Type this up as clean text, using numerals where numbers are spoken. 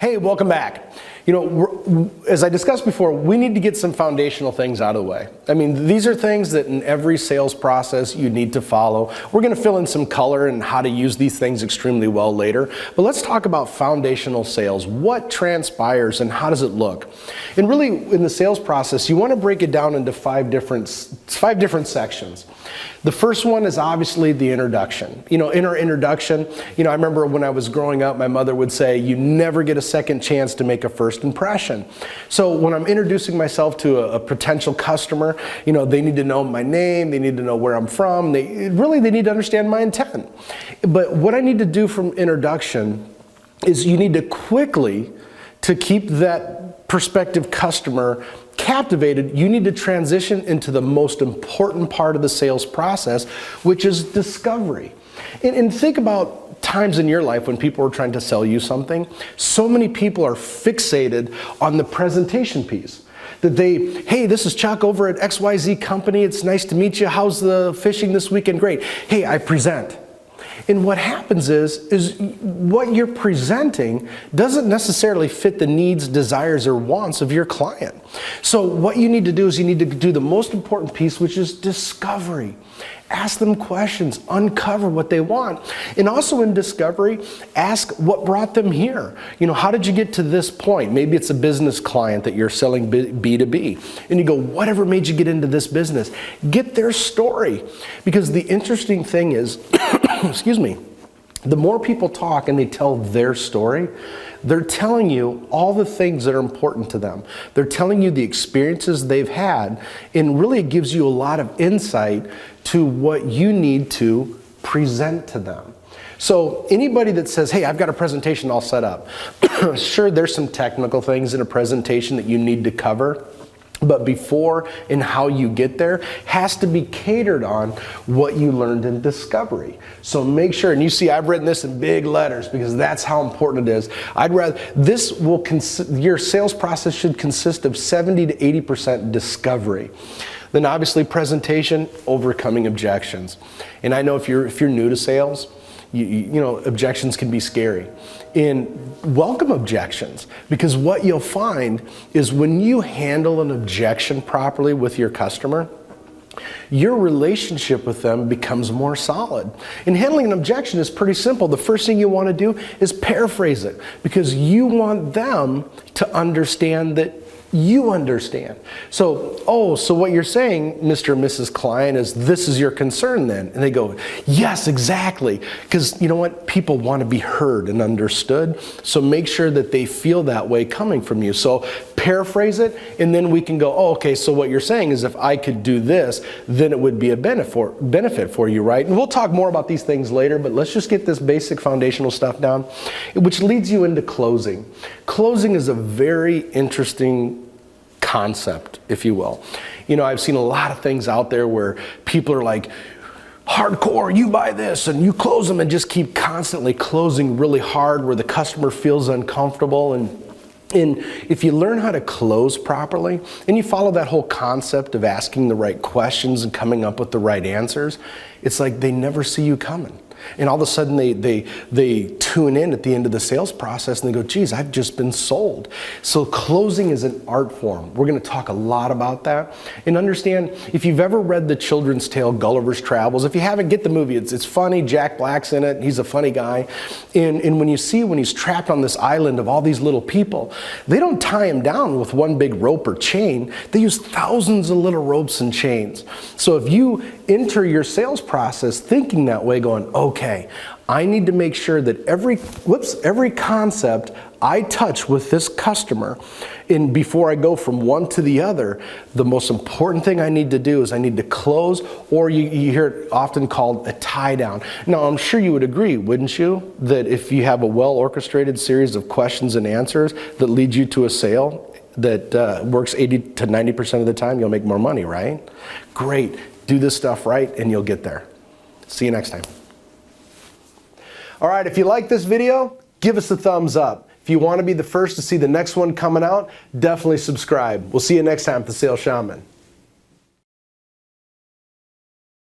Hey, welcome back. You know, as I discussed before, we need to get some foundational things out of the way. I mean, these are things that in every sales process you need to follow. We're going to fill in some color and how to use these things extremely well later. But let's talk about foundational sales. What transpires and how does it look? And really, in the sales process, you want to break it down into five different sections. The first one is obviously the introduction. You know, in our introduction, I remember when I was growing up, my mother would say, you never get a second chance to make a first impression. So when I'm introducing myself to a potential customer, they need to know my name, they need to know where I'm from, they need to understand my intent. But what I need to do from introduction is you need to quickly, to keep that prospective customer captivated, you need to transition into the most important part of the sales process, which is discovery. And think about times in your life when people are trying to sell you something. So many people are fixated on the presentation piece. That hey, this is Chuck over at XYZ company. It's nice to meet you. How's the fishing this weekend? Great. Hey, I present. And what happens is what you're presenting doesn't necessarily fit the needs, desires, or wants of your client. So what you need to do is you need to do the most important piece, which is discovery. Ask them questions, uncover what they want. And also in discovery, ask what brought them here. How did you get to this point? Maybe it's a business client that you're selling B2B. And you go, whatever made you get into this business? Get their story. Because the interesting thing is, excuse me, the more people talk and they tell their story, they're telling you all the things that are important to them. They're telling you the experiences they've had, and really it gives you a lot of insight to what you need to present to them. So anybody that says, hey, I've got a presentation all set up, sure, there's some technical things in a presentation that you need to cover. But before and how you get there has to be catered on what you learned in discovery. So make sure, and you see I've written this in big letters because that's how important it is. Your sales process should consist of 70 to 80% discovery. Then obviously presentation, overcoming objections. And I know if you're new to sales, objections can be scary. And welcome objections, because what you'll find is when you handle an objection properly with your customer, your relationship with them becomes more solid. And handling an objection is pretty simple. The first thing you want to do is paraphrase it, because you want them to understand that you understand. So what you're saying, Mr. and Mrs. Client, is this is your concern then? And they go, yes, exactly. Because you know what? People want to be heard and understood. So make sure that they feel that way coming from you. So paraphrase it, and then we can go, okay, so what you're saying is if I could do this, then it would be a benefit for you, right? And we'll talk more about these things later, but let's just get this basic foundational stuff down, which leads you into closing. Closing is a very interesting concept, if you will. I've seen a lot of things out there where people are like, hardcore, you buy this, and you close them and just keep constantly closing really hard where the customer feels uncomfortable. And if you learn how to close properly, and you follow that whole concept of asking the right questions and coming up with the right answers, it's like they never see you coming. And all of a sudden they tune in at the end of the sales process and they go, geez, I've just been sold. So closing is an art form. We're going to talk a lot about that. And understand, if you've ever read the children's tale Gulliver's Travels, if you haven't, get the movie. It's funny. Jack Black's in it. He's a funny guy. And when he's trapped on this island of all these little people, they don't tie him down with one big rope or chain. They use thousands of little ropes and chains. So if you enter your sales process thinking that way, going, okay, I need to make sure that every concept I touch with this customer, and before I go from one to the other, the most important thing I need to do is I need to close, or you hear it often called a tie down. Now, I'm sure you would agree, wouldn't you, that if you have a well-orchestrated series of questions and answers that lead you to a sale that works 80 to 90% of the time, you'll make more money, right? Great. Do this stuff right and you'll get there. See you next time. All right, if you like this video, give us a thumbs up. If you want to be the first to see the next one coming out, definitely subscribe. We'll see you next time at the Sales Shaman.